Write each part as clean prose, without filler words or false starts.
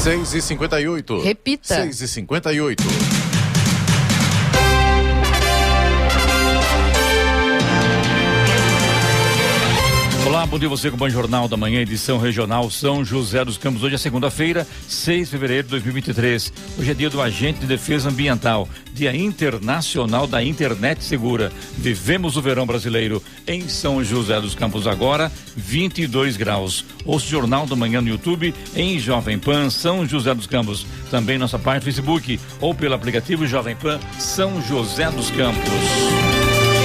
6h58. Repita. 6h58. Olá, bom dia você com o Bom Jornal da Manhã, edição regional São José dos Campos. Hoje é segunda-feira, 6 de fevereiro de 2023. Hoje é dia do Agente de Defesa Ambiental, Dia Internacional da Internet Segura. Vivemos o verão brasileiro em São José dos Campos agora, 22 graus. Ouça o Jornal da Manhã no YouTube, em Jovem Pan São José dos Campos. Também nossa página no Facebook ou pelo aplicativo Jovem Pan São José dos Campos.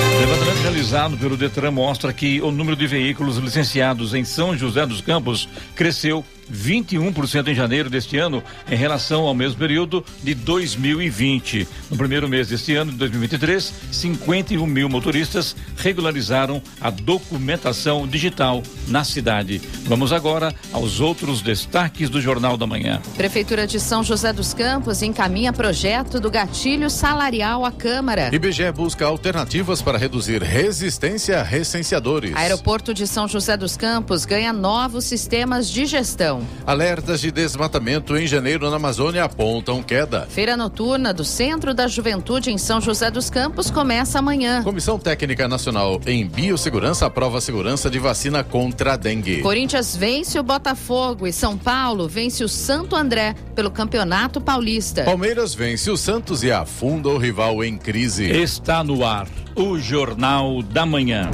O levantamento realizado pelo Detran mostra que o número de veículos licenciados em São José dos Campos cresceu 21% em janeiro deste ano em relação ao mesmo período de 2020. No primeiro mês deste ano, de 2023, 51 mil motoristas regularizaram a documentação digital na cidade. Vamos agora aos outros destaques do Jornal da Manhã. Prefeitura de São José dos Campos encaminha projeto do gatilho salarial à Câmara. IBGE busca alternativas para reduzir resistência a recenseadores. Aeroporto de São José dos Campos ganha novos sistemas de gestão. Alertas de desmatamento em janeiro na Amazônia apontam queda. Feira noturna do Centro da Juventude em São José dos Campos começa amanhã. Comissão Técnica Nacional em Biossegurança aprova a segurança de vacina contra a dengue. Corinthians vence o Botafogo e São Paulo vence o Santo André pelo Campeonato Paulista. Palmeiras vence o Santos e afunda o rival em crise. Está no ar o Jornal da Manhã.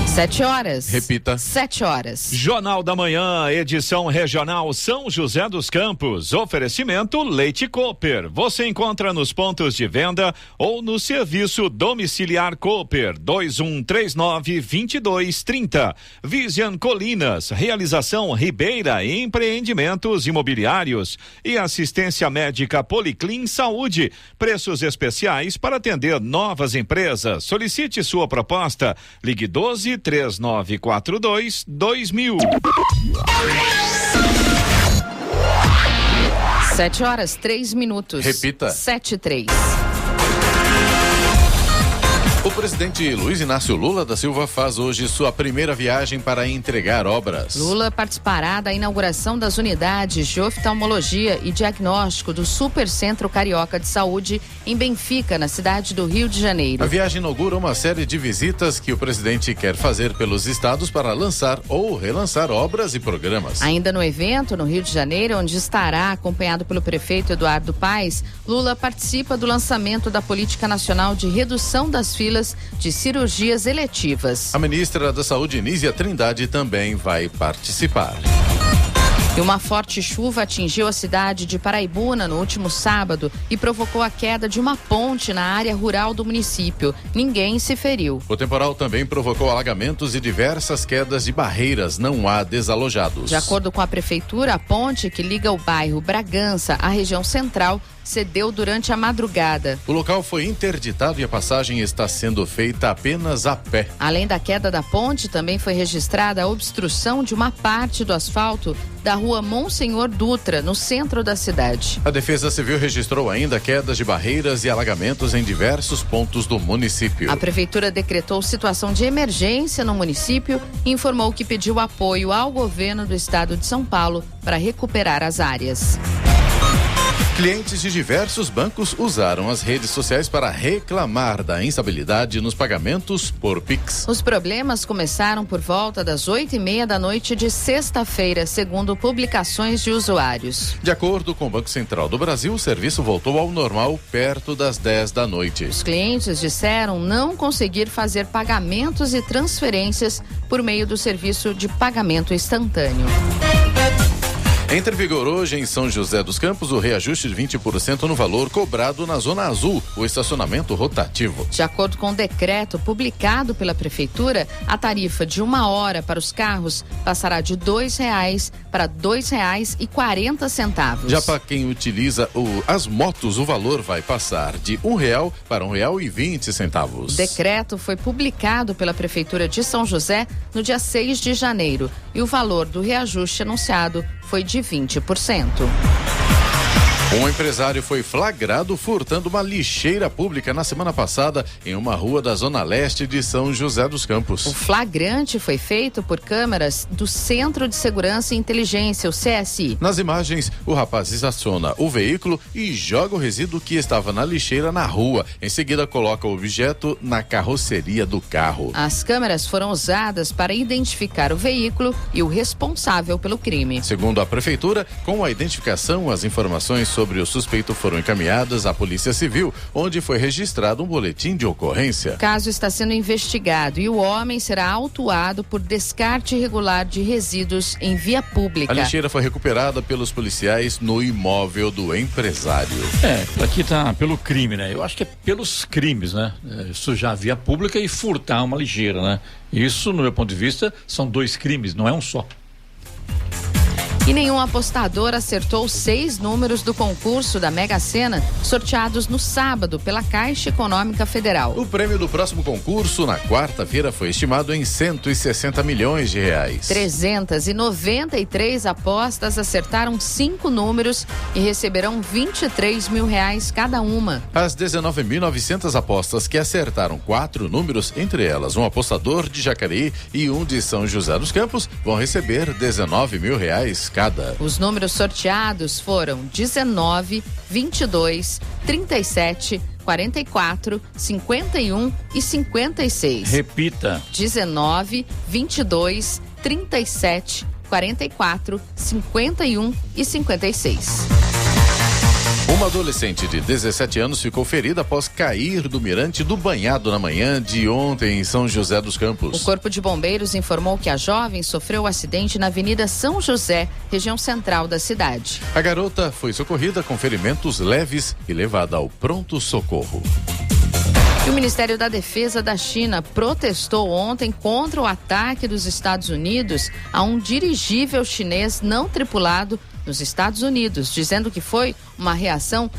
7 horas. Repita. 7 horas. Jornal da Manhã, edição regional São José dos Campos. Oferecimento Leite Cooper. Você encontra nos pontos de venda ou no serviço domiciliar Cooper 2139-2230. Vision Colinas, realização Ribeira Empreendimentos Imobiliários e assistência médica Policlin Saúde. Preços especiais para atender novas empresas. Solicite sua proposta. Ligue 12-3942-2000. 7 horas, 3 minutos. Repita. 7:03. O presidente Luiz Inácio Lula da Silva faz hoje sua primeira viagem para entregar obras. Lula participará da inauguração das unidades de oftalmologia e diagnóstico do Supercentro Carioca de Saúde em Benfica, na cidade do Rio de Janeiro. A viagem inaugura uma série de visitas que o presidente quer fazer pelos estados para lançar ou relançar obras e programas. Ainda no evento, no Rio de Janeiro, onde estará acompanhado pelo prefeito Eduardo Paes, Lula participa do lançamento da Política Nacional de Redução das Filas de cirurgias eletivas. A ministra da Saúde, Nízia Trindade, também vai participar. E uma forte chuva atingiu a cidade de Paraibuna no último sábado e provocou a queda de uma ponte na área rural do município. Ninguém se feriu. O temporal também provocou alagamentos e diversas quedas de barreiras. Não há desalojados. De acordo com a prefeitura, a ponte que liga o bairro Bragança à região central cedeu durante a madrugada. O local foi interditado e a passagem está sendo feita apenas a pé. Além da queda da ponte, também foi registrada a obstrução de uma parte do asfalto da rua Monsenhor Dutra, no centro da cidade. A Defesa Civil registrou ainda quedas de barreiras e alagamentos em diversos pontos do município. A prefeitura decretou situação de emergência no município e informou que pediu apoio ao governo do estado de São Paulo para recuperar as áreas. Clientes de diversos bancos usaram as redes sociais para reclamar da instabilidade nos pagamentos por Pix. Os problemas começaram por volta das 8:30 da noite de sexta-feira, segundo publicações de usuários. De acordo com o Banco Central do Brasil, o serviço voltou ao normal perto das 10 da noite. Os clientes disseram não conseguir fazer pagamentos e transferências por meio do serviço de pagamento instantâneo. Entra em vigor hoje em São José dos Campos o reajuste de 20% no valor cobrado na Zona Azul, o estacionamento rotativo. De acordo com o decreto publicado pela Prefeitura, a tarifa de 1 hora para os carros passará de R$2 para R$2,40. Já para quem utiliza as motos, o valor vai passar de R$1 para R$1,20. O decreto foi publicado pela Prefeitura de São José no dia 6 de janeiro e o valor do reajuste anunciado foi de 20%. Um empresário foi flagrado furtando uma lixeira pública na semana passada em uma rua da Zona Leste de São José dos Campos. O flagrante foi feito por câmeras do Centro de Segurança e Inteligência, o CSI. Nas imagens, o rapaz estaciona o veículo e joga o resíduo que estava na lixeira na rua. Em seguida, coloca o objeto na carroceria do carro. As câmeras foram usadas para identificar o veículo e o responsável pelo crime. Segundo a prefeitura, com a identificação, as informações sobre o suspeito foram encaminhadas à Polícia Civil, onde foi registrado um boletim de ocorrência. O caso está sendo investigado e o homem será autuado por descarte irregular de resíduos em via pública. A lixeira foi recuperada pelos policiais no imóvel do empresário. Aqui tá pelo crime, né? Eu acho que é pelos crimes, né? Sujar a via pública e furtar uma lixeira, né? Isso, no meu ponto de vista, são 2 crimes, não é um só. E nenhum apostador acertou 6 números do concurso da Mega Sena, sorteados no sábado pela Caixa Econômica Federal. O prêmio do próximo concurso, na quarta-feira, foi estimado em 160 milhões de reais. 393 apostas acertaram 5 números e receberão 23 mil reais cada uma. As 19.900 apostas que acertaram 4 números, entre elas um apostador de Jacareí e um de São José dos Campos, vão receber 19 mil reais cada. Os números sorteados foram 19, 22, 37, 44, 51 e 56. Repita. 19, 22, 37, 44, 51 e 56. Uma adolescente de 17 anos ficou ferida após cair do mirante do Banhado na manhã de ontem em São José dos Campos. O Corpo de Bombeiros informou que a jovem sofreu o acidente na Avenida São José, região central da cidade. A garota foi socorrida com ferimentos leves e levada ao pronto-socorro. E o Ministério da Defesa da China protestou ontem contra o ataque dos Estados Unidos a um dirigível chinês não tripulado nos Estados Unidos, dizendo que foi uma reação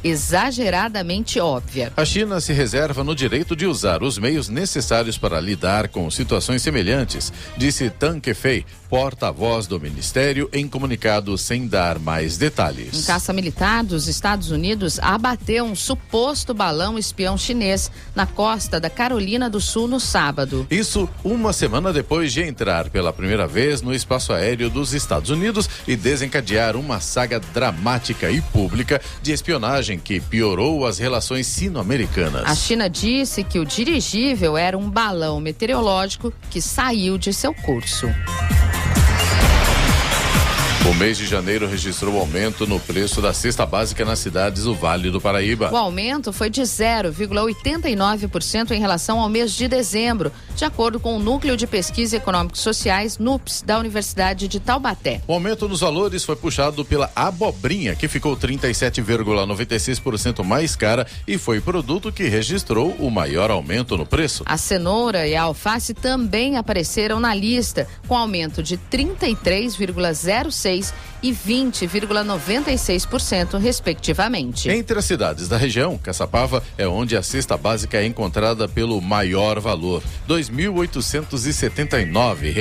exageradamente óbvia. A China se reserva no direito de usar os meios necessários para lidar com situações semelhantes, disse Tan Kefei, porta-voz do Ministério, em comunicado sem dar mais detalhes. Um caça militar dos Estados Unidos abateu um suposto balão espião chinês na costa da Carolina do Sul no sábado. Isso uma semana depois de entrar pela primeira vez no espaço aéreo dos Estados Unidos e desencadear uma saga dramática e pública de espionagem que piorou as relações sino-americanas. A China disse que o dirigível era um balão meteorológico que saiu de seu curso. O mês de janeiro registrou aumento no preço da cesta básica nas cidades do Vale do Paraíba. O aumento foi de 0,89% em relação ao mês de dezembro, de acordo com o Núcleo de Pesquisa Econômicos Sociais, NUPS, da Universidade de Taubaté. O aumento nos valores foi puxado pela abobrinha, que ficou 37,96% mais cara e foi produto que registrou o maior aumento no preço. A cenoura e a alface também apareceram na lista, com aumento de 33,06% e 20,96%, respectivamente. Entre as cidades da região, Caçapava é onde a cesta básica é encontrada pelo maior valor, R$ 2.879.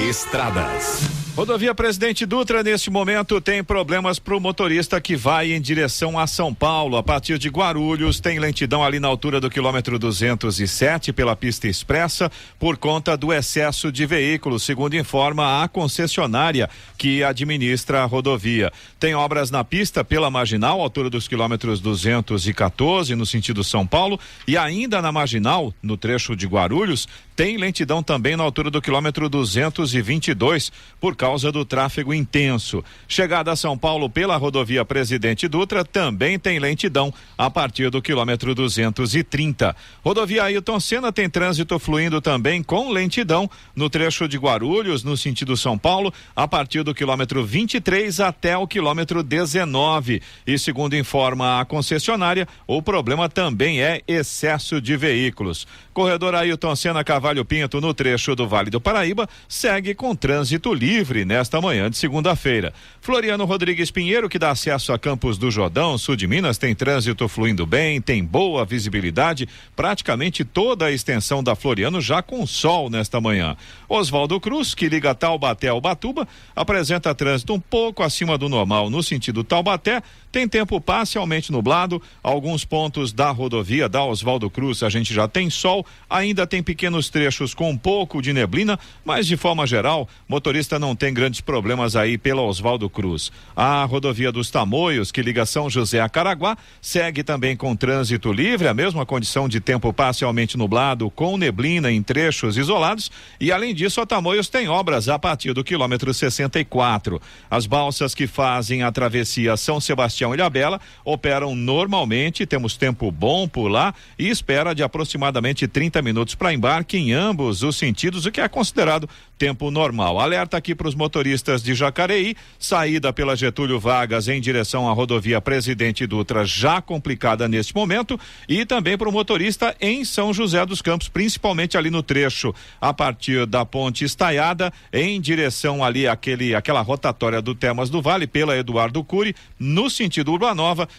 Estradas. Rodovia Presidente Dutra, neste momento, tem problemas para o motorista que vai em direção a São Paulo. A partir de Guarulhos, tem lentidão ali na altura do quilômetro 207 pela pista expressa, por conta do excesso de veículos, segundo informa a concessionária que administra a rodovia. Tem obras na pista pela marginal, altura dos quilômetros 214, no sentido São Paulo, e ainda na marginal, no trecho de Guarulhos, tem lentidão também na altura do quilômetro 222, por causa do tráfego intenso. Chegada a São Paulo pela rodovia Presidente Dutra, também tem lentidão a partir do quilômetro 230. Rodovia Ailton Senna tem trânsito fluindo também com lentidão no trecho de Guarulhos, no sentido São Paulo, a partir do quilômetro 23 até o quilômetro 19. E segundo informa a concessionária, o problema também é excesso de veículos. Corredor Ailton Senna Carvalho Pinto, no trecho do Vale do Paraíba, segue com trânsito livre nesta manhã de segunda-feira. Floriano Rodrigues Pinheiro, que dá acesso a Campos do Jordão, sul de Minas, tem trânsito fluindo bem, tem boa visibilidade, praticamente toda a extensão da Floriano já com sol nesta manhã. Oswaldo Cruz, que liga Taubaté ao Batuba, apresenta trânsito um pouco acima do normal no sentido Taubaté, tem tempo parcialmente nublado, alguns pontos da rodovia da Oswaldo Cruz a gente já tem sol, ainda tem pequenos trechos com um pouco de neblina, mas de forma geral, motorista não tem grandes problemas aí pela Oswaldo Cruz. A rodovia dos Tamoios, que liga São José a Caraguá, segue também com trânsito livre, a mesma condição de tempo parcialmente nublado, com neblina em trechos isolados, e além disso a Tamoios tem obras a partir do quilômetro 64. As balsas que fazem a travessia São Sebastião e Ilhabela operam normalmente, temos tempo bom por lá e espera de aproximadamente 30 minutos para embarque em ambos os sentidos, o que é considerado tempo normal. Alerta aqui para os motoristas de Jacareí, saída pela Getúlio Vargas em direção à rodovia Presidente Dutra, já complicada neste momento, e também para o motorista em São José dos Campos, principalmente ali no trecho a partir da Ponte Estaiada em direção ali aquela rotatória do Termas do Vale pela Eduardo Cury, no sentido Urbanova,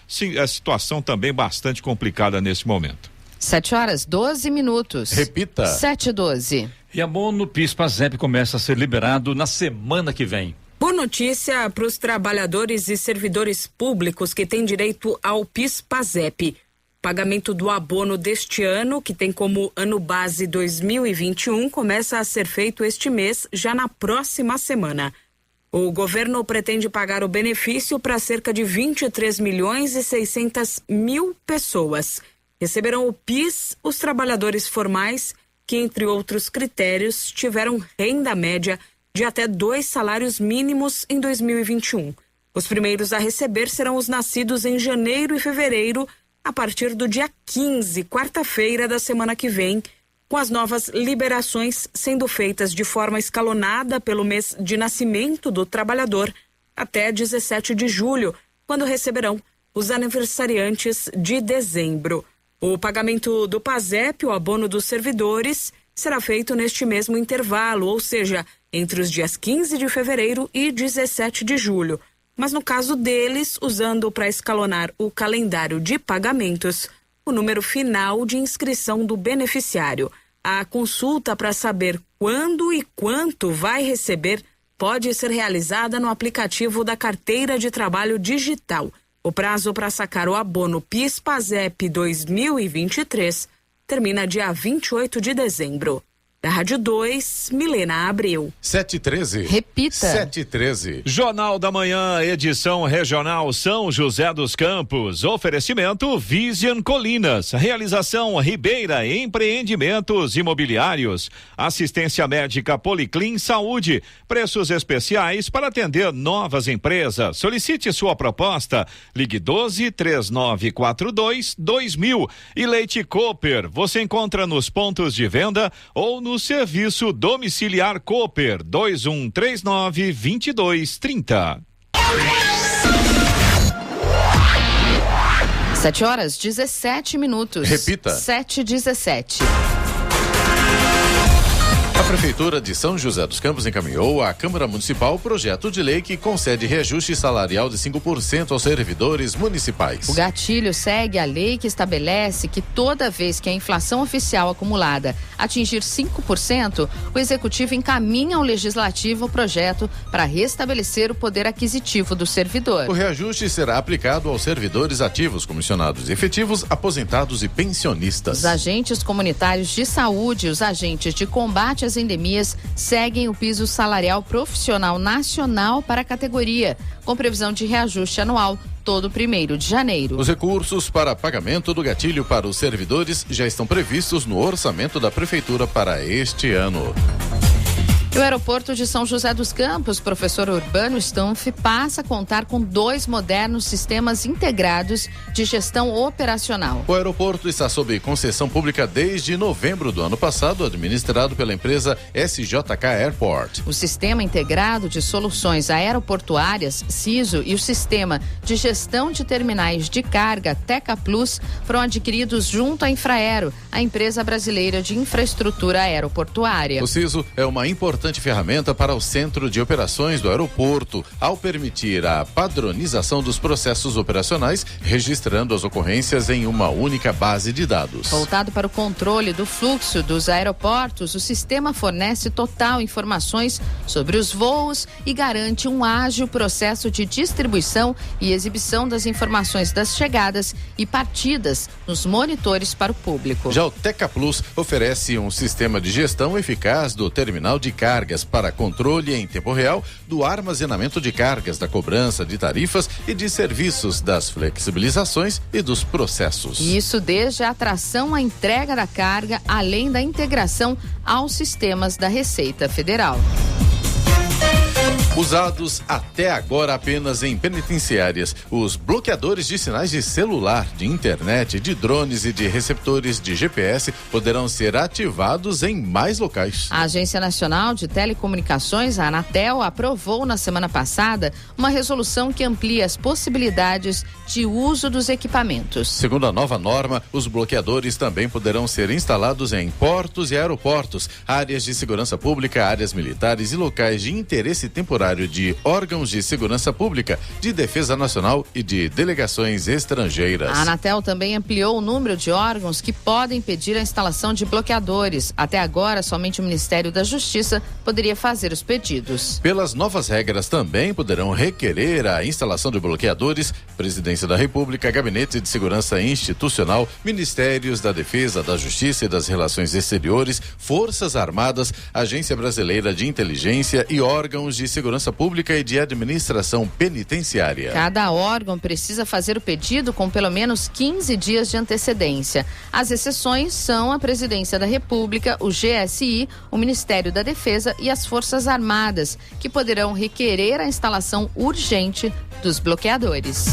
a situação também bastante complicada nesse momento. 7h12. Repita. 7h12. E abono PIS/PASEP começa a ser liberado na semana que vem. Boa notícia para os trabalhadores e servidores públicos que têm direito ao PIS/PASEP. Pagamento do abono deste ano, que tem como ano base 2021, começa a ser feito este mês, já na próxima semana. O governo pretende pagar o benefício para cerca de 23.600.000 pessoas. Receberão o PIS os trabalhadores formais que, entre outros critérios, tiveram renda média de até 2 salários mínimos em 2021. Os primeiros a receber serão os nascidos em janeiro e fevereiro, a partir do dia 15, quarta-feira da semana que vem, com as novas liberações sendo feitas de forma escalonada pelo mês de nascimento do trabalhador até 17 de julho, quando receberão os aniversariantes de dezembro. O pagamento do PASEP, o abono dos servidores, será feito neste mesmo intervalo, ou seja, entre os dias 15 de fevereiro e 17 de julho. Mas no caso deles, usando para escalonar o calendário de pagamentos, o número final de inscrição do beneficiário. A consulta para saber quando e quanto vai receber pode ser realizada no aplicativo da Carteira de Trabalho Digital. O prazo para sacar o abono PIS/PASEP 2023 termina dia 28 de dezembro. Da Rádio 2, Milena Abreu. 7h13. Repita. 7h13. Jornal da Manhã, edição regional São José dos Campos. Oferecimento Vision Colinas. Realização Ribeira Empreendimentos Imobiliários. Assistência médica Policlin Saúde. Preços especiais para atender novas empresas. Solicite sua proposta. Ligue 12-3942-2000. E Leite Cooper. Você encontra nos pontos de venda ou no serviço domiciliar Cooper 2139-2230. 7h17. Repita. 7h17. A Prefeitura de São José dos Campos encaminhou à Câmara Municipal o projeto de lei que concede reajuste salarial de 5% aos servidores municipais. O gatilho segue a lei que estabelece que toda vez que a inflação oficial acumulada atingir 5%, o Executivo encaminha ao Legislativo o projeto para restabelecer o poder aquisitivo do servidor. O reajuste será aplicado aos servidores ativos, comissionados efetivos, aposentados e pensionistas. Os agentes comunitários de saúde e os agentes de combate às endemias seguem o piso salarial profissional nacional para a categoria, com previsão de reajuste anual todo 1º de janeiro. Os recursos para pagamento do gatilho para os servidores já estão previstos no orçamento da Prefeitura para este ano. E o aeroporto de São José dos Campos, professor Urbano Stumpf, passa a contar com 2 modernos sistemas integrados de gestão operacional. O aeroporto está sob concessão pública desde novembro do ano passado, administrado pela empresa SJK Airport. O Sistema Integrado de Soluções Aeroportuárias, SISO, e o Sistema de Gestão de Terminais de Carga, Teca Plus, foram adquiridos junto à Infraero, a empresa brasileira de infraestrutura aeroportuária. O SISO é uma importante ferramenta para o centro de operações do aeroporto, ao permitir a padronização dos processos operacionais, registrando as ocorrências em uma única base de dados. Voltado para o controle do fluxo dos aeroportos, o sistema fornece total informações sobre os voos e garante um ágil processo de distribuição e exibição das informações das chegadas e partidas nos monitores para o público. Já o Teca Plus oferece um sistema de gestão eficaz do terminal de cargas para controle em tempo real do armazenamento de cargas, da cobrança de tarifas e de serviços, das flexibilizações e dos processos. Isso desde a atração à entrega da carga, além da integração aos sistemas da Receita Federal. Usados até agora apenas em penitenciárias, os bloqueadores de sinais de celular, de internet, de drones e de receptores de GPS poderão ser ativados em mais locais. A Agência Nacional de Telecomunicações, a Anatel, aprovou na semana passada uma resolução que amplia as possibilidades de uso dos equipamentos. Segundo a nova norma, os bloqueadores também poderão ser instalados em portos e aeroportos, áreas de segurança pública, áreas militares e locais de interesse temporário de órgãos de segurança pública, de defesa nacional e de delegações estrangeiras. A Anatel também ampliou o número de órgãos que podem pedir a instalação de bloqueadores. Até agora, somente o Ministério da Justiça poderia fazer os pedidos. Pelas novas regras, também poderão requerer a instalação de bloqueadores Presidência da República, Gabinete de Segurança Institucional, Ministérios da Defesa, da Justiça e das Relações Exteriores, Forças Armadas, Agência Brasileira de Inteligência e órgãos de segurança pública e de administração penitenciária. Cada órgão precisa fazer o pedido com pelo menos 15 dias de antecedência. As exceções são a Presidência da República, o GSI, o Ministério da Defesa e as Forças Armadas, que poderão requerer a instalação urgente dos bloqueadores.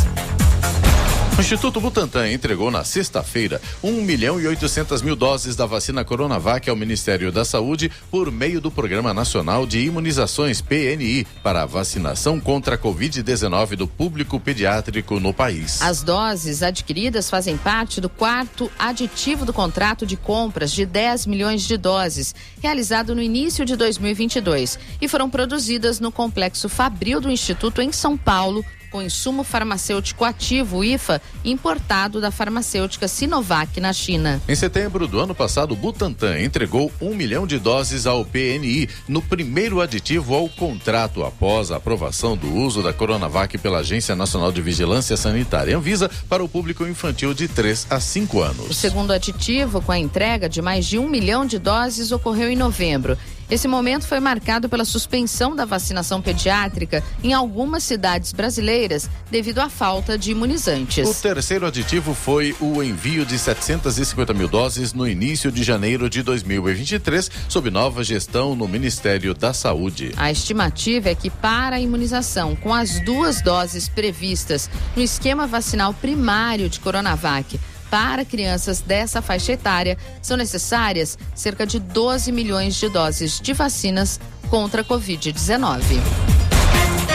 O Instituto Butantan entregou na sexta-feira 1.800.000 doses da vacina Coronavac ao Ministério da Saúde por meio do Programa Nacional de Imunizações, PNI, para a vacinação contra a Covid-19 do público pediátrico no país. As doses adquiridas fazem parte do 4º aditivo do contrato de compras de 10 milhões de doses, realizado no início de 2022, e foram produzidas no Complexo Fabril do Instituto em São Paulo, com insumo farmacêutico ativo, IFA, importado da farmacêutica Sinovac na China. Em setembro do ano passado, o Butantan entregou 1 milhão de doses ao PNI, no primeiro aditivo ao contrato, após a aprovação do uso da Coronavac pela Agência Nacional de Vigilância Sanitária, Anvisa, para o público infantil de 3 a 5 anos. O segundo aditivo, com a entrega de mais de 1 milhão de doses, ocorreu em novembro. Esse momento foi marcado pela suspensão da vacinação pediátrica em algumas cidades brasileiras devido à falta de imunizantes. O terceiro aditivo foi o envio de 750.000 doses no início de janeiro de 2023, sob nova gestão no Ministério da Saúde. A estimativa é que para a imunização com as 2 doses previstas no esquema vacinal primário de Coronavac, para crianças dessa faixa etária, são necessárias cerca de 12 milhões de doses de vacinas contra a Covid-19.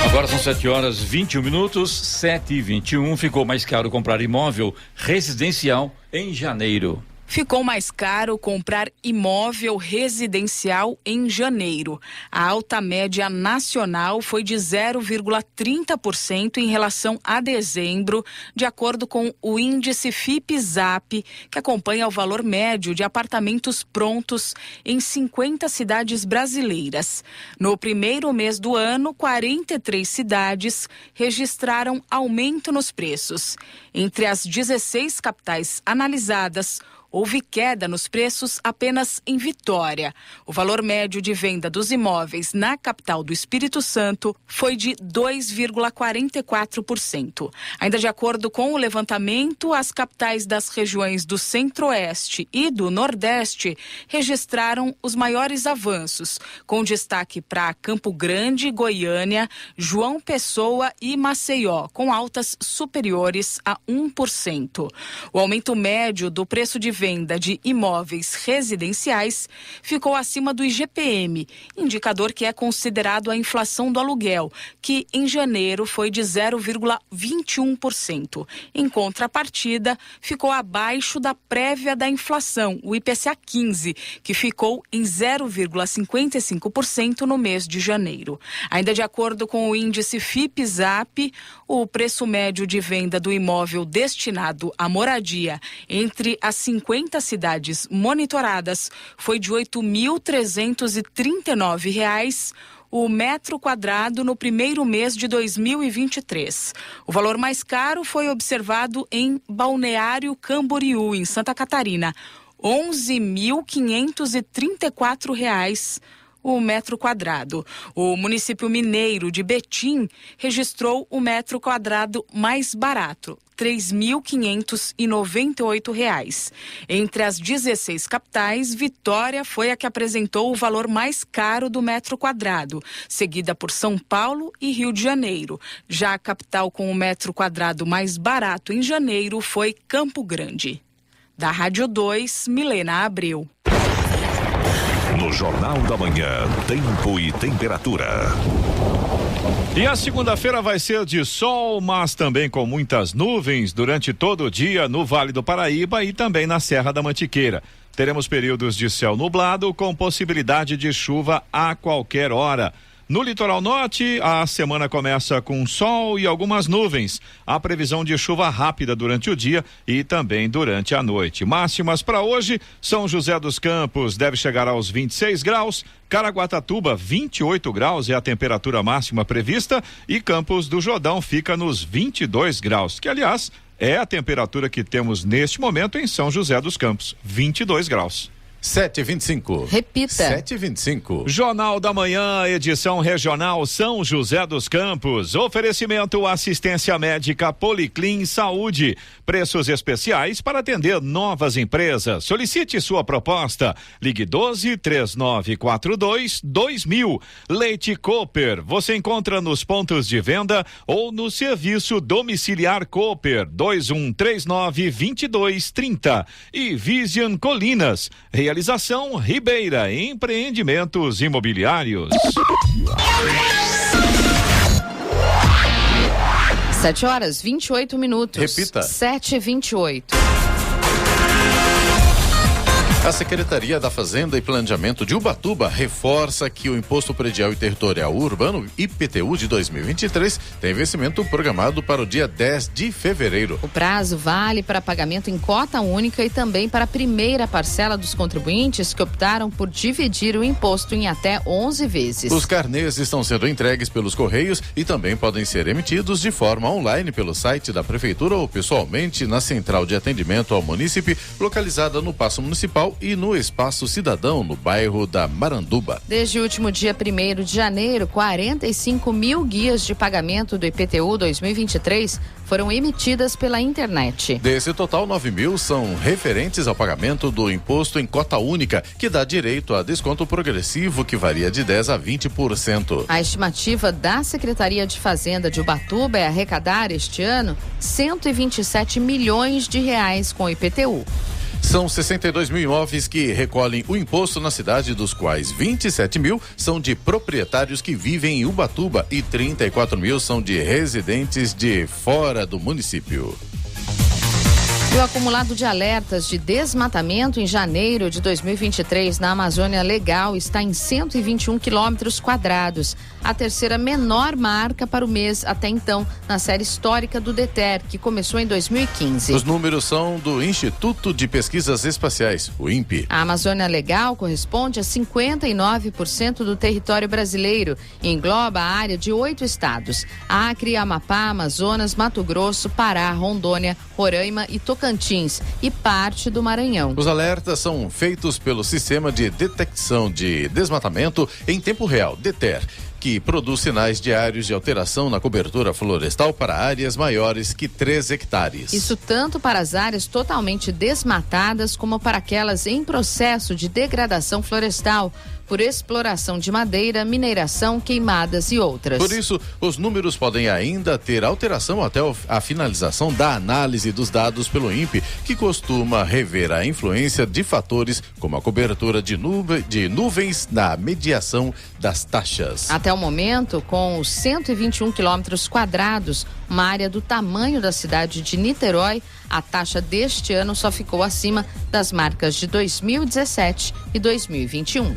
Agora são 7h21, 7h21. Ficou mais caro comprar imóvel residencial em janeiro. Ficou mais caro comprar imóvel residencial em janeiro. A alta média nacional foi de 0,30% em relação a dezembro, de acordo com o índice FIPE-ZAP, que acompanha o valor médio de apartamentos prontos em 50 cidades brasileiras. No primeiro mês do ano, 43 cidades registraram aumento nos preços. Entre as 16 capitais analisadas, houve queda nos preços apenas em Vitória. O valor médio de venda dos imóveis na capital do Espírito Santo foi de 2,44%. Ainda de acordo com o levantamento, as capitais das regiões do Centro-Oeste e do Nordeste registraram os maiores avanços, com destaque para Campo Grande, Goiânia, João Pessoa e Maceió, com altas superiores a 1%. O aumento médio do preço de venda de imóveis residenciais ficou acima do IGPM, indicador que é considerado a inflação do aluguel, que em janeiro foi de 0,21%. Em contrapartida, ficou abaixo da prévia da inflação, o IPCA 15, que ficou em 0,55% no mês de janeiro. Ainda de acordo com o índice FIPE-ZAP, o preço médio de venda do imóvel destinado à moradia entre as 50 cidades monitoradas foi de R$ 8.339 o metro quadrado no primeiro mês de 2023. O valor mais caro foi observado em Balneário Camboriú, em Santa Catarina, R$ 11.534 o metro quadrado. O município mineiro de Betim registrou o metro quadrado mais barato, R$ 3.598. Entre as 16 capitais, Vitória foi a que apresentou o valor mais caro do metro quadrado, seguida por São Paulo e Rio de Janeiro. Já a capital com o metro quadrado mais barato em janeiro foi Campo Grande. Da Rádio 2, Milena Abreu. No Jornal da Manhã, tempo e temperatura. E a segunda-feira vai ser de sol, mas também com muitas nuvens durante todo o dia no Vale do Paraíba e também na Serra da Mantiqueira. Teremos períodos de céu nublado com possibilidade de chuva a qualquer hora. No litoral norte, a semana começa com sol e algumas nuvens. Há previsão de chuva rápida durante o dia e também durante a noite. Máximas para hoje, São José dos Campos deve chegar aos 26 graus, Caraguatatuba 28 graus é a temperatura máxima prevista e Campos do Jordão fica nos 22 graus, que aliás é a temperatura que temos neste momento em São José dos Campos, 22 graus. 7h25. Repita. 7h25. Jornal da Manhã, edição regional São José dos Campos. Oferecimento assistência médica Policlin Saúde. Preços especiais para atender novas empresas. Solicite sua proposta. Ligue 12-3942-2000. Leite Cooper. Você encontra nos pontos de venda ou no serviço domiciliar Cooper 2139-2230. E Vision Colinas. Realização Ribeira Empreendimentos Imobiliários. 7h28. Repita. 7h28. A Secretaria da Fazenda e Planejamento de Ubatuba reforça que o Imposto Predial e Territorial Urbano, IPTU, de 2023 tem vencimento programado para o dia 10 de fevereiro. O prazo vale para pagamento em cota única e também para a primeira parcela dos contribuintes que optaram por dividir o imposto em até 11 vezes. Os carnês estão sendo entregues pelos Correios e também podem ser emitidos de forma online pelo site da Prefeitura ou pessoalmente na Central de Atendimento ao Munícipe, localizada no Paço Municipal e no Espaço Cidadão, no bairro da Maranduba. Desde o último dia 1º de janeiro, 45 mil guias de pagamento do IPTU 2023 foram emitidas pela internet. Desse total, 9 mil são referentes ao pagamento do imposto em cota única, que dá direito a desconto progressivo que varia de 10% a 20%. A estimativa da Secretaria de Fazenda de Ubatuba é arrecadar este ano 127 milhões de reais com o IPTU. São 62 mil imóveis que recolhem o imposto na cidade, dos quais 27 mil são de proprietários que vivem em Ubatuba e 34 mil são de residentes de fora do município. E o acumulado de alertas de desmatamento em janeiro de 2023 na Amazônia Legal está em 121 quilômetros quadrados, a terceira menor marca para o mês até então na série histórica do DETER, que começou em 2015. Os números são do Instituto de Pesquisas Espaciais, o INPE. A Amazônia Legal corresponde a 59% do território brasileiro e engloba a área de 8 estados: Acre, Amapá, Amazonas, Mato Grosso, Pará, Rondônia, Roraima e Tocantins. Tocantins e parte do Maranhão. Os alertas são feitos pelo Sistema de Detecção de Desmatamento em Tempo Real, DETER, que produz sinais diários de alteração na cobertura florestal para áreas maiores que 3 hectares. Isso tanto para as áreas totalmente desmatadas como para aquelas em processo de degradação florestal, por exploração de madeira, mineração, queimadas e outras. Por isso, os números podem ainda ter alteração até a finalização da análise dos dados pelo INPE, que costuma rever a influência de fatores como a cobertura de nuvens na mediação das taxas. Até o momento, com os 121 quilômetros quadrados, uma área do tamanho da cidade de Niterói, a taxa deste ano só ficou acima das marcas de 2017 e 2021.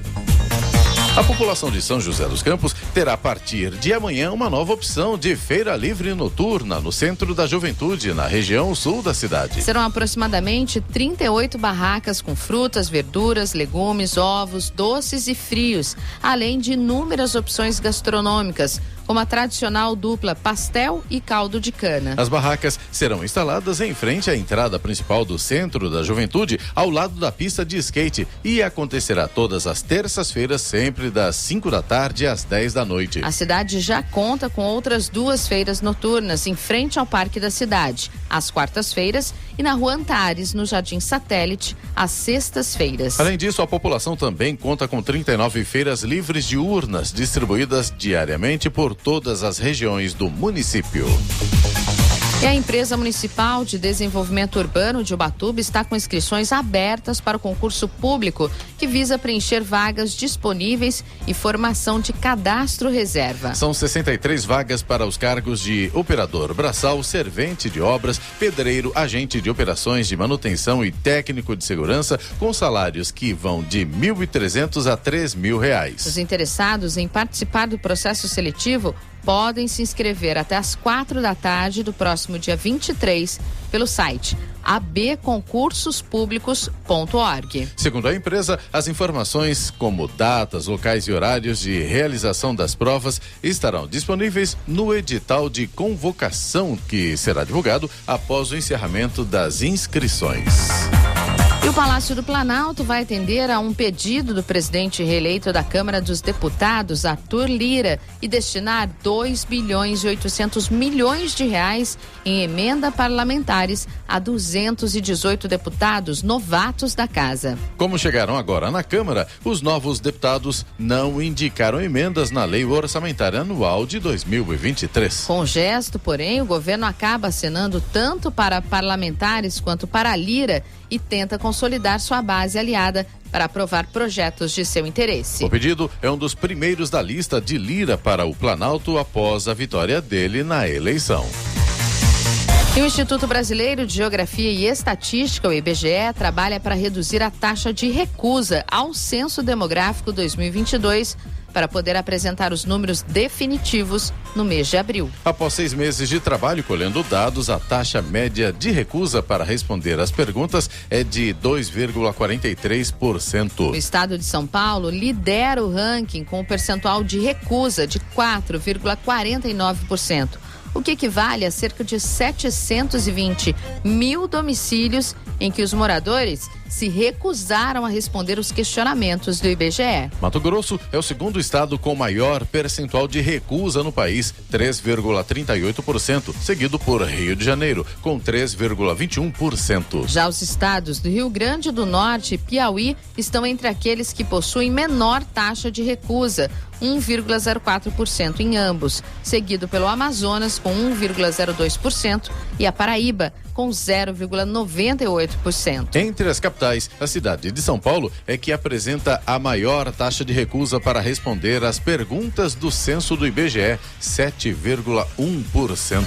A população de São José dos Campos terá a partir de amanhã uma nova opção de feira livre noturna no Centro da Juventude, na região sul da cidade. Serão aproximadamente 38 barracas com frutas, verduras, legumes, ovos, doces e frios, além de inúmeras opções gastronômicas, como a tradicional dupla pastel e caldo de cana. As barracas serão instaladas em frente à entrada principal do Centro da Juventude, ao lado da pista de skate, e acontecerá todas as terças-feiras, sempre das 5 da tarde às 10 da noite. A cidade já conta com outras 2 feiras noturnas em frente ao Parque da Cidade, às quartas-feiras, e na Rua Antares, no Jardim Satélite, às sextas-feiras. Além disso, a população também conta com 39 feiras livres de urnas, distribuídas diariamente por todas as regiões do município. E a empresa municipal de desenvolvimento urbano de Ubatuba está com inscrições abertas para o concurso público que visa preencher vagas disponíveis e formação de cadastro reserva. São 63 vagas para os cargos de operador braçal, servente de obras, pedreiro, agente de operações de manutenção e técnico de segurança, com salários que vão de R$ 1.300 a R$ 3.000. Os interessados em participar do processo seletivo podem se inscrever até às 4 da tarde do próximo dia 23 pelo site abconcursospúblicos.org. Segundo a empresa, as informações como datas, locais e horários de realização das provas estarão disponíveis no edital de convocação, que será divulgado após o encerramento das inscrições. E o Palácio do Planalto vai atender a um pedido do presidente reeleito da Câmara dos Deputados, Arthur Lira, e destinar 2 bilhões e 800 milhões de reais em emenda parlamentares a 218 deputados novatos da casa. Como chegaram agora na Câmara, os novos deputados não indicaram emendas na Lei Orçamentária Anual de 2023. Com o gesto, porém, o governo acaba acenando tanto para parlamentares quanto para Lira e tenta consolidar sua base aliada para aprovar projetos de seu interesse. O pedido é um dos primeiros da lista de Lira para o Planalto após a vitória dele na eleição. E o Instituto Brasileiro de Geografia e Estatística, o IBGE, trabalha para reduzir a taxa de recusa ao Censo Demográfico 2022 para poder apresentar os números definitivos no mês de abril. Após 6 meses de trabalho colhendo dados, a taxa média de recusa para responder às perguntas é de 2,43%. O estado de São Paulo lidera o ranking com o percentual de recusa de 4,49%. O que equivale a cerca de 720 mil domicílios em que os moradores se recusaram a responder os questionamentos do IBGE. Mato Grosso é o segundo estado com maior percentual de recusa no país, 3,38%, seguido por Rio de Janeiro, com 3,21%. Já os estados do Rio Grande do Norte e Piauí estão entre aqueles que possuem menor taxa de recusa, 1,04% em ambos, seguido pelo Amazonas com 1,02% e a Paraíba com 0,98%. Entre as capitais, a cidade de São Paulo é que apresenta a maior taxa de recusa para responder às perguntas do censo do IBGE, 7,1%.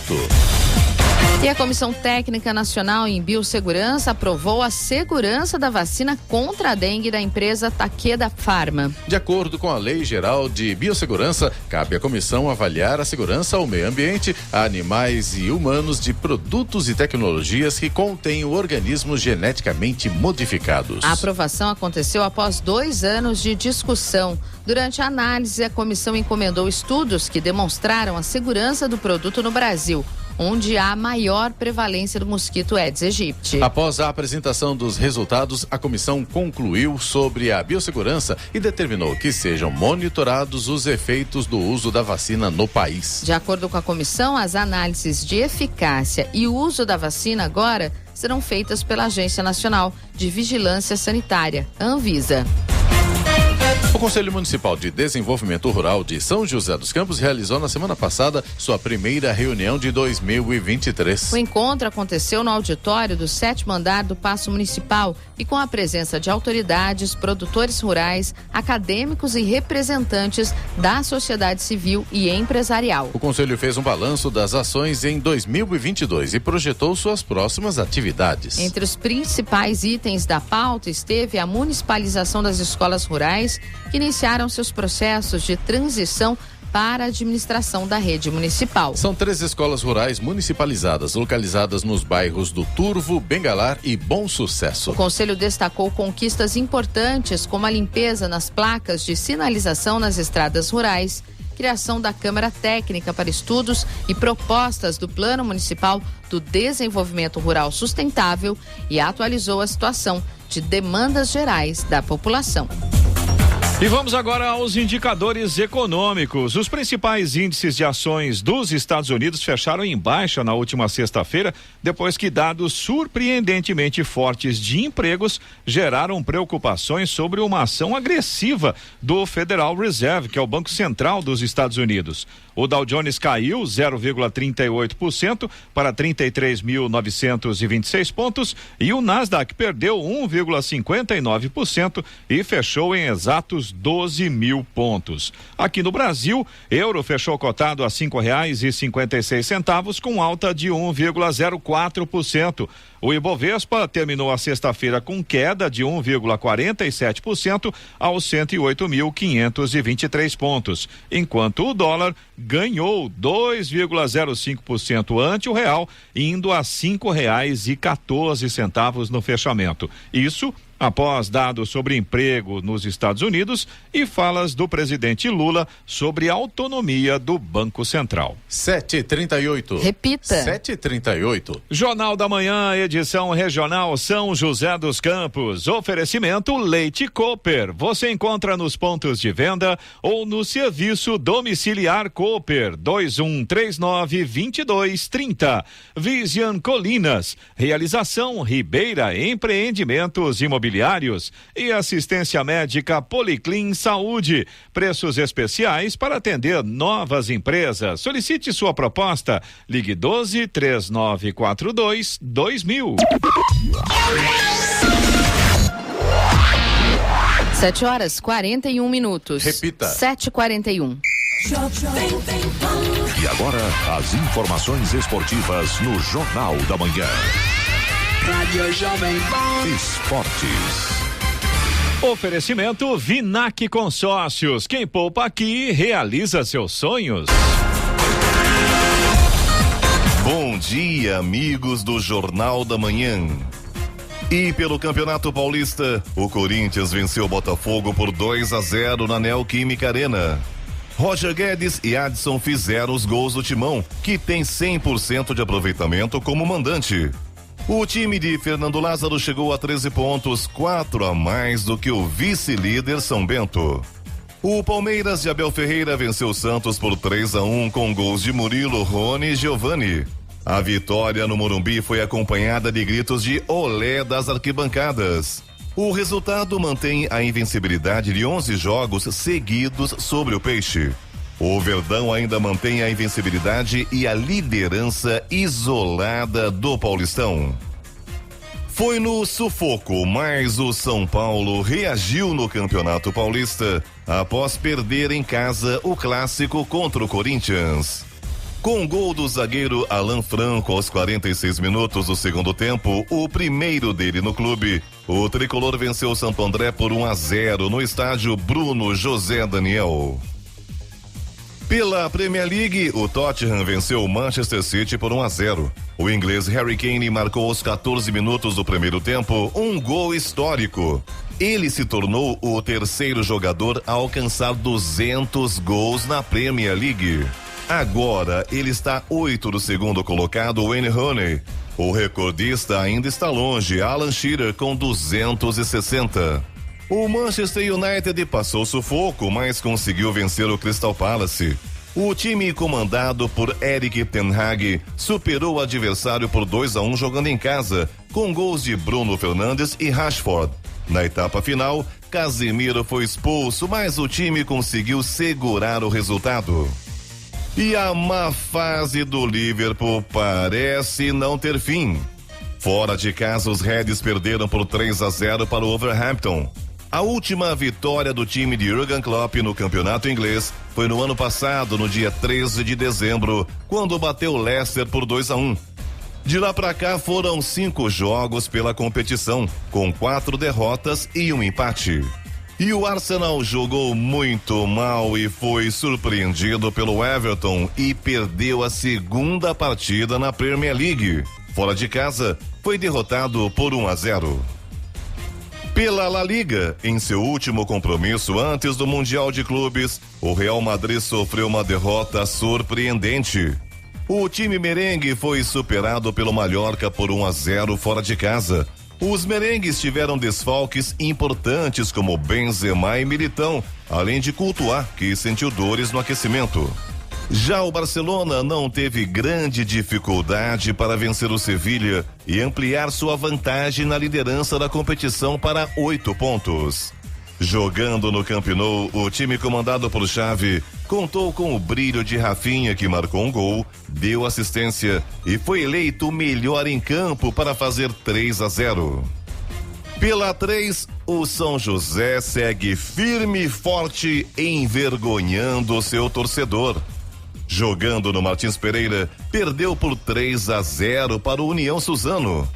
E a Comissão Técnica Nacional em Biossegurança aprovou a segurança da vacina contra a dengue da empresa Takeda Pharma. De acordo com a Lei Geral de Biossegurança, cabe à comissão avaliar a segurança ao meio ambiente, a animais e humanos de produtos e tecnologias que contêm organismos geneticamente modificados. A aprovação aconteceu após 2 anos de discussão. Durante a análise, a comissão encomendou estudos que demonstraram a segurança do produto no Brasil. onde há maior prevalência do mosquito Aedes aegypti. Após a apresentação dos resultados, a comissão concluiu sobre a biossegurança e determinou que sejam monitorados os efeitos do uso da vacina no país. De acordo com a comissão, as análises de eficácia e uso da vacina agora serão feitas pela Agência Nacional de Vigilância Sanitária, Anvisa. O Conselho Municipal de Desenvolvimento Rural de São José dos Campos realizou na semana passada sua primeira reunião de 2023. O encontro aconteceu no auditório do 7º andar do Paço Municipal e com a presença de autoridades, produtores rurais, acadêmicos e representantes da sociedade civil e empresarial. O Conselho fez um balanço das ações em 2022 e projetou suas próximas atividades. Entre os principais itens da pauta esteve a municipalização das escolas rurais, que iniciaram seus processos de transição para a administração da rede municipal. São 3 escolas rurais municipalizadas, localizadas nos bairros do Turvo, Bengalar e Bom Sucesso. O Conselho destacou conquistas importantes, como a limpeza nas placas de sinalização nas estradas rurais, criação da Câmara Técnica para Estudos e Propostas do Plano Municipal do Desenvolvimento Rural Sustentável e atualizou a situação de demandas gerais da população. E vamos agora aos indicadores econômicos. Os principais índices de ações dos Estados Unidos fecharam em baixa na última sexta-feira, depois que dados surpreendentemente fortes de empregos geraram preocupações sobre uma ação agressiva do Federal Reserve, que é o Banco Central dos Estados Unidos. O Dow Jones caiu 0,38% para 33.926 pontos e o Nasdaq perdeu 1,59% e fechou em exatos 12 mil pontos. Aqui no Brasil, euro fechou cotado a R$5,56 com alta de 1,04%. O Ibovespa terminou a sexta-feira com queda de 1,47% aos 108.523 pontos, enquanto o dólar ganhou 2,05% ante o real, indo a R$5,14 no fechamento. Isso após dados sobre emprego nos Estados Unidos e falas do presidente Lula sobre a autonomia do Banco Central. 7h38. Repita. 7h38. Jornal da Manhã, edição regional São José dos Campos. Oferecimento Leite Cooper. Você encontra nos pontos de venda ou no serviço domiciliar Cooper 2139-2230. Vision Colinas. Realização Ribeira Empreendimentos Imobiliários e assistência médica Policlin Saúde. Preços especiais para atender novas empresas. Solicite sua proposta. Ligue 12-3942-2000. 7h41. Repita. 7h41. E agora, as informações esportivas no Jornal da Manhã. Rádio Jovem Pan. Esportes. Oferecimento Vinac Consórcios. Quem poupa aqui realiza seus sonhos. Bom dia, amigos do Jornal da Manhã. E pelo Campeonato Paulista, o Corinthians venceu o Botafogo por 2-0 na Neoquímica Arena. Roger Guedes e Adson fizeram os gols do Timão, que tem 100% de aproveitamento como mandante. O time de Fernando Lázaro chegou a 13 pontos, 4 a mais do que o vice-líder São Bento. O Palmeiras de Abel Ferreira venceu o Santos por 3-1 com gols de Murilo, Rony e Giovani. A vitória no Morumbi foi acompanhada de gritos de olé das arquibancadas. O resultado mantém a invencibilidade de 11 jogos seguidos sobre o Peixe. O Verdão ainda mantém a invencibilidade e a liderança isolada do Paulistão. Foi no sufoco, mas o São Paulo reagiu no Campeonato Paulista após perder em casa o clássico contra o Corinthians. Com o gol do zagueiro Alan Franco aos 46 minutos do segundo tempo, o primeiro dele no clube, o tricolor venceu o Santo André por 1-0 no estádio Bruno José Daniel. Pela Premier League, o Tottenham venceu o Manchester City por 1-0. O inglês Harry Kane marcou aos 14 minutos do primeiro tempo um gol histórico. Ele se tornou o terceiro jogador a alcançar 200 gols na Premier League. Agora ele está 8 do segundo colocado, Wayne Rooney. O recordista ainda está longe, Alan Shearer, com 260. O Manchester United passou sufoco, mas conseguiu vencer o Crystal Palace. O time comandado por Erik ten Hag superou o adversário por 2-1 jogando em casa, com gols de Bruno Fernandes e Rashford. Na etapa final, Casemiro foi expulso, mas o time conseguiu segurar o resultado. E a má fase do Liverpool parece não ter fim. Fora de casa, os Reds perderam por 3-0 para o Wolverhampton. A última vitória do time de Jürgen Klopp no campeonato inglês foi no ano passado, no dia 13 de dezembro, quando bateu o Leicester por 2-1. De lá pra cá foram 5 jogos pela competição, com 4 derrotas e 1 empate. E o Arsenal jogou muito mal e foi surpreendido pelo Everton e perdeu a segunda partida na Premier League. Fora de casa, foi derrotado por 1-0. Pela La Liga, em seu último compromisso antes do Mundial de Clubes, o Real Madrid sofreu uma derrota surpreendente. O time merengue foi superado pelo Mallorca por 1-0 fora de casa. Os merengues tiveram desfalques importantes como Benzema e Militão, além de Courtois, que sentiu dores no aquecimento. Já o Barcelona não teve grande dificuldade para vencer o Sevilha e ampliar sua vantagem na liderança da competição para 8 pontos. Jogando no Camp Nou, o time comandado por Xavi contou com o brilho de Rafinha, que marcou um gol, deu assistência e foi eleito o melhor em campo para fazer 3-0. Pela 3, o São José segue firme e forte, envergonhando seu torcedor. Jogando no Martins Pereira, perdeu por 3-0 para o União Suzano.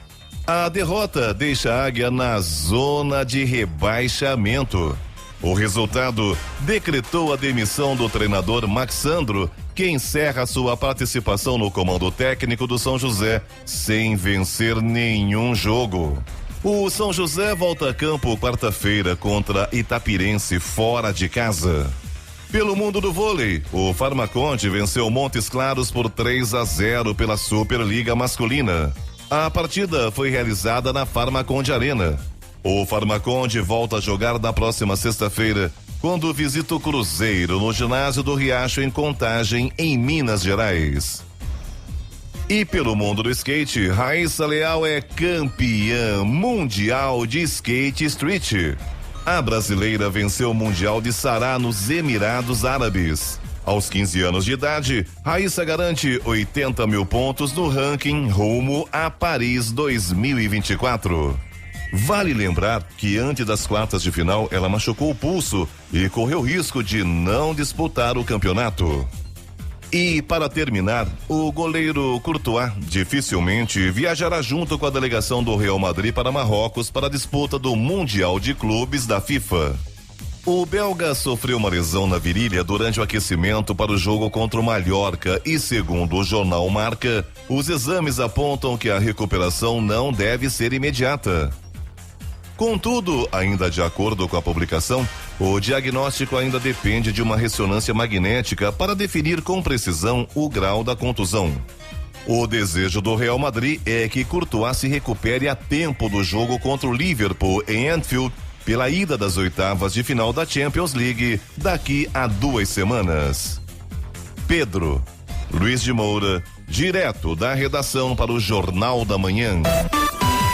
A derrota deixa a Águia na zona de rebaixamento. O resultado decretou a demissão do treinador Max Sandro, que encerra sua participação no comando técnico do São José sem vencer nenhum jogo. O São José volta a campo quarta-feira contra Itapirense fora de casa. Pelo mundo do vôlei, o Farmaconde venceu Montes Claros por 3-0 pela Superliga Masculina. A partida foi realizada na Farmaconde Arena. O Farmaconde volta a jogar na próxima sexta-feira, quando visita o Cruzeiro no ginásio do Riacho, em Contagem, em Minas Gerais. E pelo mundo do skate, Raíssa Leal é campeã mundial de skate street. A brasileira venceu o Mundial de Sará nos Emirados Árabes. Aos 15 anos de idade, Raíssa garante 80 mil pontos no ranking rumo a Paris 2024. Vale lembrar que antes das quartas de final ela machucou o pulso e correu risco de não disputar o campeonato. E para terminar, o goleiro Courtois dificilmente viajará junto com a delegação do Real Madrid para Marrocos para a disputa do Mundial de Clubes da FIFA. O belga sofreu uma lesão na virilha durante o aquecimento para o jogo contra o Mallorca e, segundo o jornal Marca, os exames apontam que a recuperação não deve ser imediata. Contudo, ainda de acordo com a publicação, o diagnóstico ainda depende de uma ressonância magnética para definir com precisão o grau da contusão. O desejo do Real Madrid é que Courtois se recupere a tempo do jogo contra o Liverpool em Anfield, pela ida das oitavas de final da Champions League daqui a 2 semanas. Pedro Luiz de Moura, direto da redação para o Jornal da Manhã.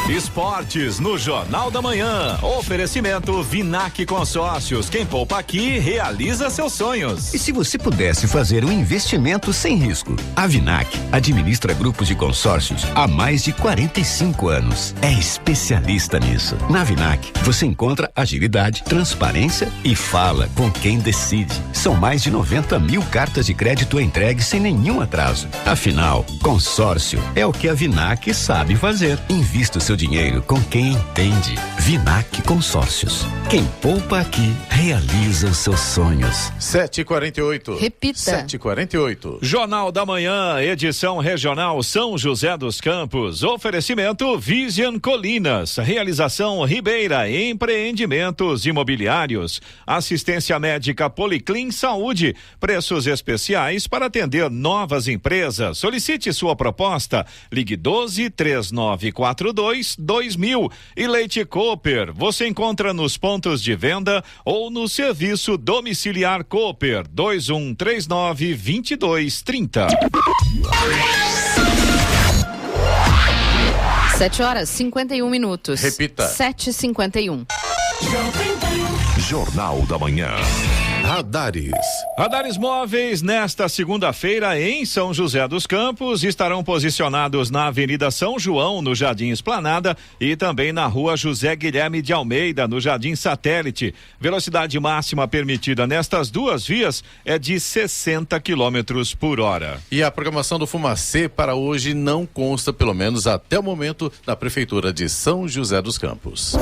Esportes no Jornal da Manhã. Oferecimento Vinac Consórcios. Quem poupa aqui realiza seus sonhos. E se você pudesse fazer um investimento sem risco? A Vinac administra grupos de consórcios há mais de 45 anos. É especialista nisso. Na Vinac, você encontra agilidade, transparência e fala com quem decide. São mais de 90 mil cartas de crédito entregues sem nenhum atraso. Afinal, consórcio é o que a Vinac sabe fazer. Invista o seu dinheiro com quem entende. Vinac Consórcios. Quem poupa aqui, realiza os seus sonhos. 7h48. Repita. 7h48. Jornal da Manhã, edição regional São José dos Campos. Oferecimento Vision Colinas. Realização Ribeira Empreendimentos Imobiliários. Assistência médica Policlin Saúde. Preços especiais para atender novas empresas. Solicite sua proposta. Ligue 12-3942-2000. E Leite Cooper. Você encontra nos pontos de venda ou no serviço domiciliar Cooper 2139-2230. 7h51. Repita. 7h51. Jornal da Manhã. Radares. Radares móveis nesta segunda-feira em São José dos Campos estarão posicionados na Avenida São João, no Jardim Esplanada, e também na Rua José Guilherme de Almeida, no Jardim Satélite. Velocidade máxima permitida nestas duas vias é de 60 km por hora. E a programação do Fumacê para hoje não consta, pelo menos até o momento, da Prefeitura de São José dos Campos.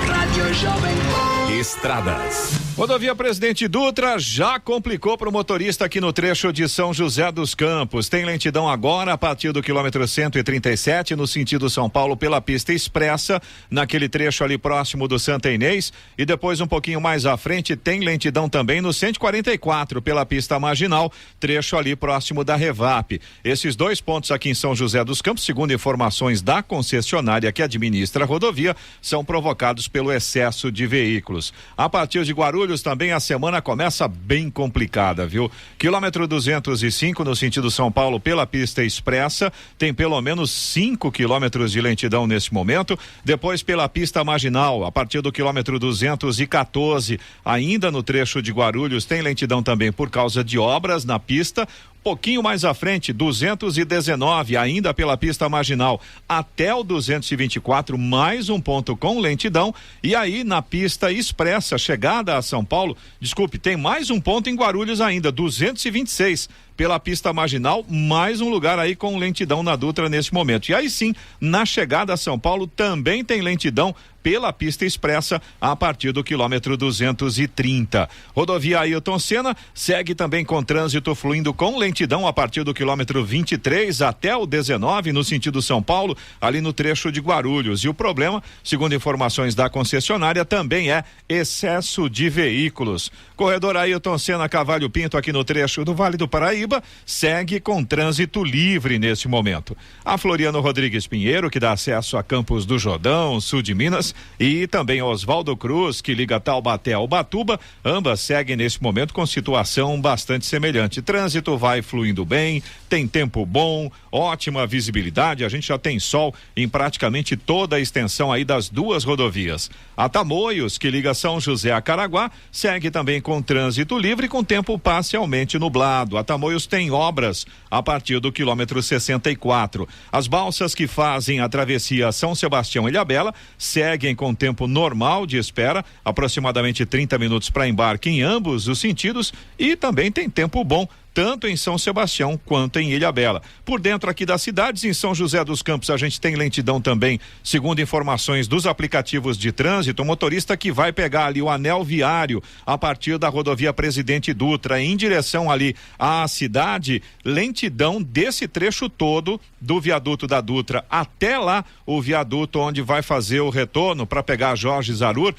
Rádio Jovem Pan. Estradas. Rodovia Presidente Dutra já complicou para o motorista aqui no trecho de São José dos Campos. Tem lentidão agora a partir do quilômetro 137 no sentido São Paulo pela pista expressa, naquele trecho ali próximo do Santa Inês, e depois um pouquinho mais à frente tem lentidão também no 144 pela pista marginal, trecho ali próximo da Revap. Esses dois pontos aqui em São José dos Campos, segundo informações da concessionária que administra a rodovia, são provocados pelo excesso de veículos. A partir de Guarulhos também a semana começa bem complicada, viu? Quilômetro 205 no sentido São Paulo pela pista expressa, tem pelo menos 5 quilômetros de lentidão nesse momento. Depois pela pista marginal, a partir do quilômetro 214, ainda no trecho de Guarulhos, tem lentidão também por causa de obras na pista. Pouquinho mais à frente, 219, ainda pela pista marginal, até o 224, mais um ponto com lentidão. E aí na pista expressa, chegada a São Paulo, desculpe, tem mais um ponto em Guarulhos ainda, 226. Pela pista marginal, mais um lugar aí com lentidão na Dutra nesse momento. E aí sim, na chegada a São Paulo também tem lentidão pela pista expressa a partir do quilômetro 230. Rodovia Ailton Senna segue também com trânsito fluindo com lentidão a partir do quilômetro 23 até o 19 no sentido São Paulo, ali no trecho de Guarulhos. E o problema, segundo informações da concessionária, também é excesso de veículos. Corredor Ailton Senna Cavalho Pinto aqui no trecho do Vale do Paraíba segue com trânsito livre neste momento. A Floriano Rodrigues Pinheiro, que dá acesso a Campos do Jordão, sul de Minas, e também Oswaldo Cruz, que liga Taubaté ao Ubatuba, ambas seguem neste momento com situação bastante semelhante. Trânsito vai fluindo bem, tem tempo bom, ótima visibilidade, a gente já tem sol em praticamente toda a extensão aí das duas rodovias. A Tamoios, que liga São José a Caraguá, segue também com trânsito livre com tempo parcialmente nublado. A Tamoios tem obras a partir do quilômetro 64. As balsas que fazem a travessia São Sebastião e Ilhabela seguem com tempo normal de espera, aproximadamente 30 minutos para embarque em ambos os sentidos, e também tem tempo bom tanto em São Sebastião quanto em Ilhabela. Por dentro aqui das cidades, em São José dos Campos, a gente tem lentidão também, segundo informações dos aplicativos de trânsito. O motorista que vai pegar ali o anel viário a partir da rodovia Presidente Dutra em direção ali à cidade, lentidão desse trecho todo do viaduto da Dutra até lá o viaduto onde vai fazer o retorno para pegar Jorge Zarur,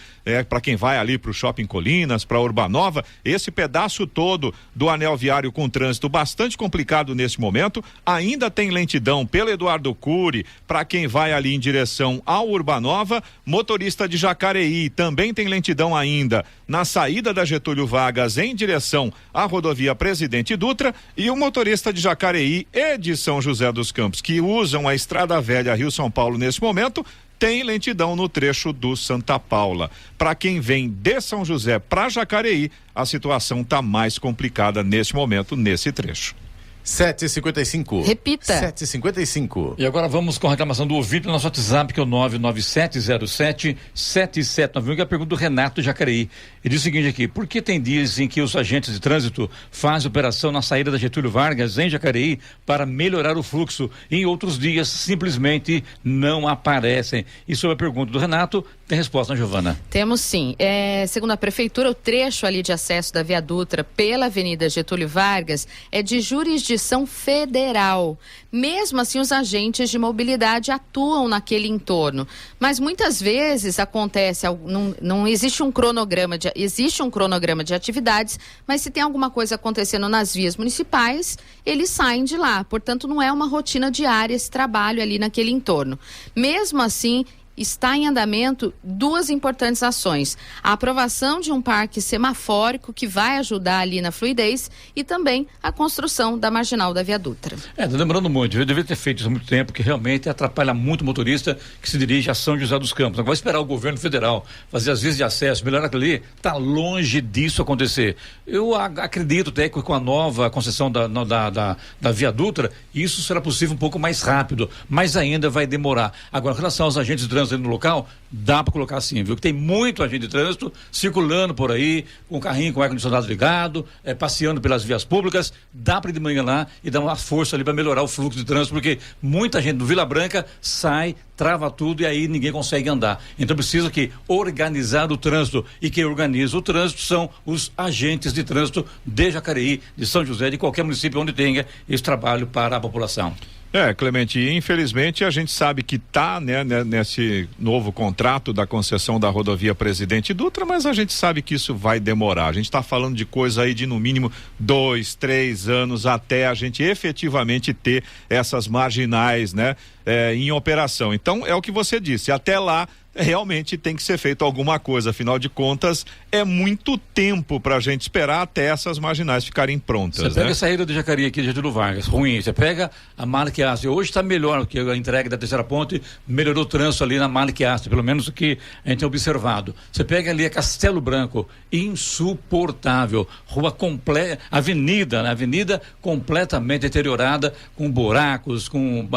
para quem vai ali para o Shopping Colinas, para Urbanova, esse pedaço todo do anel viário com trânsito bastante complicado nesse momento. Ainda tem lentidão pelo Eduardo Cury para quem vai ali em direção ao Urbanova. Motorista de Jacareí também tem lentidão ainda na saída da Getúlio Vargas em direção à rodovia Presidente Dutra, e o motorista de Jacareí e de São José dos Campos que usam a Estrada Velha Rio-São Paulo nesse momento tem lentidão no trecho do Santa Paula. Para quem vem de São José para Jacareí, a situação está mais complicada nesse momento, nesse trecho. 7h55. Repita. 7h55. E agora vamos com a reclamação do ouvinte no nosso WhatsApp, que é o 99707-7791, que é a pergunta do Renato Jacareí. Ele diz o seguinte aqui: por que tem dias em que os agentes de trânsito fazem operação na saída da Getúlio Vargas, em Jacareí, para melhorar o fluxo, e em outros dias simplesmente não aparecem? E sobre a pergunta do Renato, tem resposta, né, Giovana? Temos sim. Segundo a Prefeitura, o trecho ali de acesso da Via Dutra pela Avenida Getúlio Vargas é de jurisdição federal. Mesmo assim, os agentes de mobilidade atuam naquele entorno. Mas muitas vezes acontece, não existe um cronograma existe um cronograma de atividades, mas se tem alguma coisa acontecendo nas vias municipais, eles saem de lá. Portanto, não é uma rotina diária esse trabalho ali naquele entorno. Mesmo assim, está em andamento duas importantes ações: a aprovação de um parque semafórico que vai ajudar ali na fluidez e também a construção da marginal da Via Dutra. Tá demorando muito, eu deveria ter feito isso há muito tempo, que realmente atrapalha muito o motorista que se dirige a São José dos Campos. Agora vai esperar o governo federal fazer as vias de acesso, melhorar aquilo ali, está longe disso acontecer. Eu acredito até que com a nova concessão da Via Dutra, isso será possível um pouco mais rápido, mas ainda vai demorar. Agora, em relação aos agentes de trânsito no local, dá para colocar assim, viu? Que tem muito agente de trânsito circulando por aí, com o carrinho com o ar-condicionado ligado, passeando pelas vias públicas, dá para ir de manhã lá e dar uma força ali para melhorar o fluxo de trânsito, porque muita gente do Vila Branca sai, trava tudo e aí ninguém consegue andar. Então precisa que organizar o trânsito, e quem organiza o trânsito são os agentes de trânsito de Jacareí, de São José, de qualquer município onde tenha esse trabalho para a população. Clemente, infelizmente a gente sabe que está, né, nesse novo contrato da concessão da rodovia Presidente Dutra, mas a gente sabe que isso vai demorar. A gente está falando de coisa aí de no mínimo 2, 3 anos até a gente efetivamente ter essas marginais, né, em operação. Então é o que você disse, até lá realmente tem que ser feito alguma coisa, afinal de contas é muito tempo pra gente esperar até essas marginais ficarem prontas. Você pega a saída de Jacareí aqui de Getúlio Vargas, ruim. Você pega a Malek Astre, hoje está melhor, porque a entrega da terceira ponte melhorou o trânsito ali na Malek Astre, pelo menos o que a gente tem observado. Você pega ali a Castelo Branco, insuportável, rua completa, avenida completamente deteriorada, com buracos, com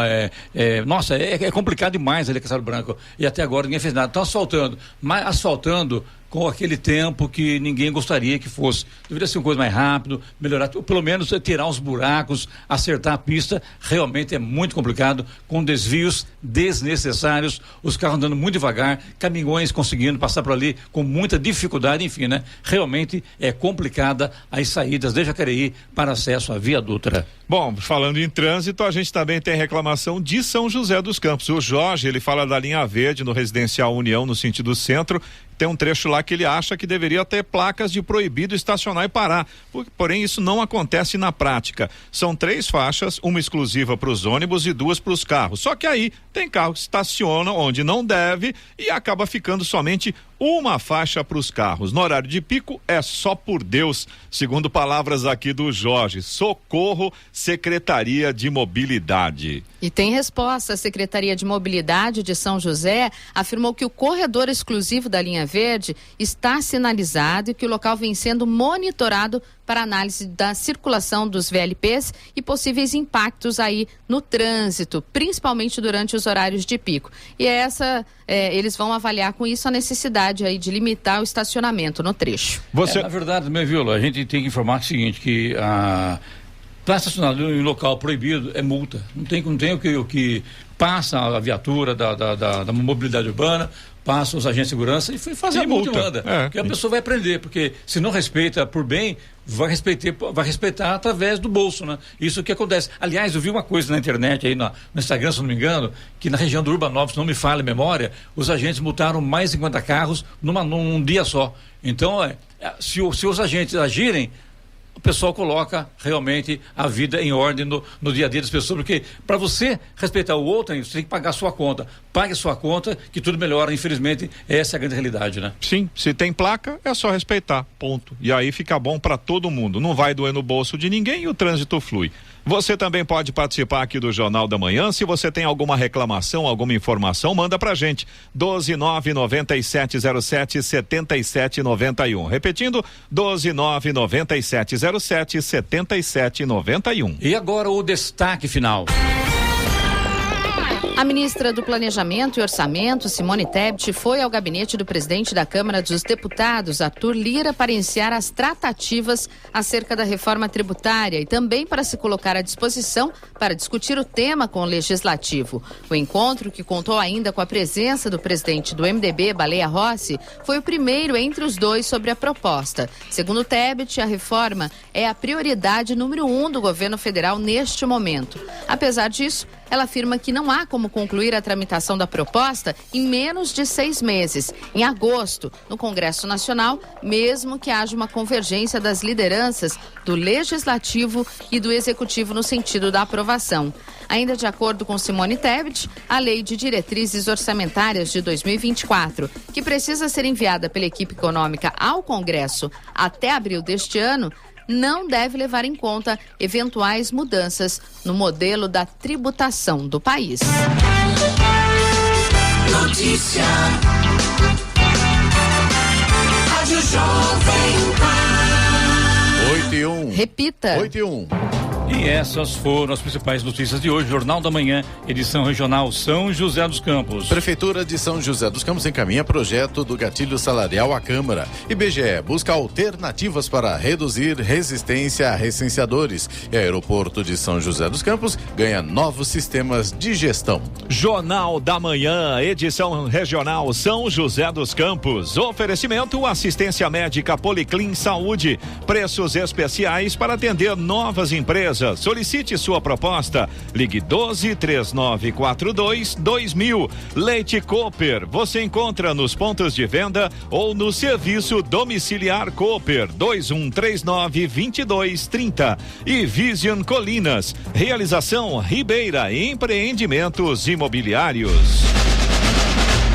nossa, é complicado demais ali a Castelo Branco, e até agora ninguém fez nada. Estão asfaltando com aquele tempo que ninguém gostaria que fosse. Deveria ser uma coisa mais rápido, melhorar, pelo menos tirar os buracos, acertar a pista. Realmente é muito complicado, com desvios desnecessários, os carros andando muito devagar, caminhões conseguindo passar por ali com muita dificuldade, enfim, né? Realmente é complicada as saídas de Jacareí para acesso à Via Dutra. Bom, falando em trânsito, a gente também tem reclamação de São José dos Campos. O Jorge, ele fala da linha verde no Residencial União, no sentido centro. Tem um trecho lá que ele acha que deveria ter placas de proibido estacionar e parar. Porém, isso não acontece na prática. São 3 faixas, uma exclusiva para os ônibus e 2 para os carros. Só que aí tem carro que estaciona onde não deve e acaba ficando somente uma faixa para os carros. No horário de pico é só por Deus, segundo palavras aqui do Jorge. Socorro, Secretaria de Mobilidade. E tem resposta. A Secretaria de Mobilidade de São José afirmou que o corredor exclusivo da linha verde está sinalizado e que o local vem sendo monitorado para análise da circulação dos VLPs e possíveis impactos aí no trânsito, principalmente durante os horários de pico. E eles vão avaliar com isso a necessidade aí de limitar o estacionamento no trecho. Na verdade, também, Viola, a gente tem que informar o seguinte, que para estacionar em local proibido é multa. Não tem o que passa a viatura da mobilidade urbana, passa os agentes de segurança e fazer a multa e manda. Porque a pessoa vai aprender, porque se não respeita por bem, vai respeitar através do bolso, né? Isso que acontece. Aliás, eu vi uma coisa na internet aí no Instagram, se não me engano, que na região do Urbanópolis, não me falha a memória, os agentes multaram mais de 50 carros num dia só. Então, se os agentes agirem, o pessoal coloca realmente a vida em ordem no dia a dia das pessoas, porque para você respeitar o outro, você tem que pagar a sua conta. Pague a sua conta, que tudo melhora. Infelizmente, essa é a grande realidade, né? Sim, se tem placa, é só respeitar, ponto. E aí fica bom para todo mundo. Não vai doer no bolso de ninguém e o trânsito flui. Você também pode participar aqui do Jornal da Manhã. Se você tem alguma reclamação, alguma informação, manda pra gente. 12997077791. Repetindo, 12997077791. 907-7791. E agora o destaque final. A ministra do Planejamento e Orçamento, Simone Tebet, foi ao gabinete do presidente da Câmara dos Deputados, Arthur Lira, para iniciar as tratativas acerca da reforma tributária e também para se colocar à disposição para discutir o tema com o Legislativo. O encontro, que contou ainda com a presença do presidente do MDB, Baleia Rossi, foi o primeiro entre os dois sobre a proposta. Segundo Tebet, a reforma é a prioridade número 1 do governo federal neste momento. Apesar disso, ela afirma que não há como concluir a tramitação da proposta em menos de 6 meses, em agosto, no Congresso Nacional, mesmo que haja uma convergência das lideranças do Legislativo e do Executivo no sentido da aprovação. Ainda de acordo com Simone Tebet, a Lei de Diretrizes Orçamentárias de 2024, que precisa ser enviada pela equipe econômica ao Congresso até abril deste ano, não deve levar em conta eventuais mudanças no modelo da tributação do país. Notícia. Rádio Jovem Pan. 8:01. Repita. 8:01. E essas foram as principais notícias de hoje. Jornal da Manhã, edição regional São José dos Campos. Prefeitura de São José dos Campos encaminha projeto do gatilho salarial à Câmara. IBGE busca alternativas para reduzir resistência a recenseadores. E Aeroporto de São José dos Campos ganha novos sistemas de gestão. Jornal da Manhã, edição regional São José dos Campos. Oferecimento assistência médica Policlin Saúde. Preços especiais para atender novas empresas. Solicite sua proposta. Ligue 12-3942-2000. Leite Cooper. Você encontra nos pontos de venda ou no serviço domiciliar Cooper 2139-2230. E Vision Colinas. Realização Ribeira Empreendimentos Imobiliários.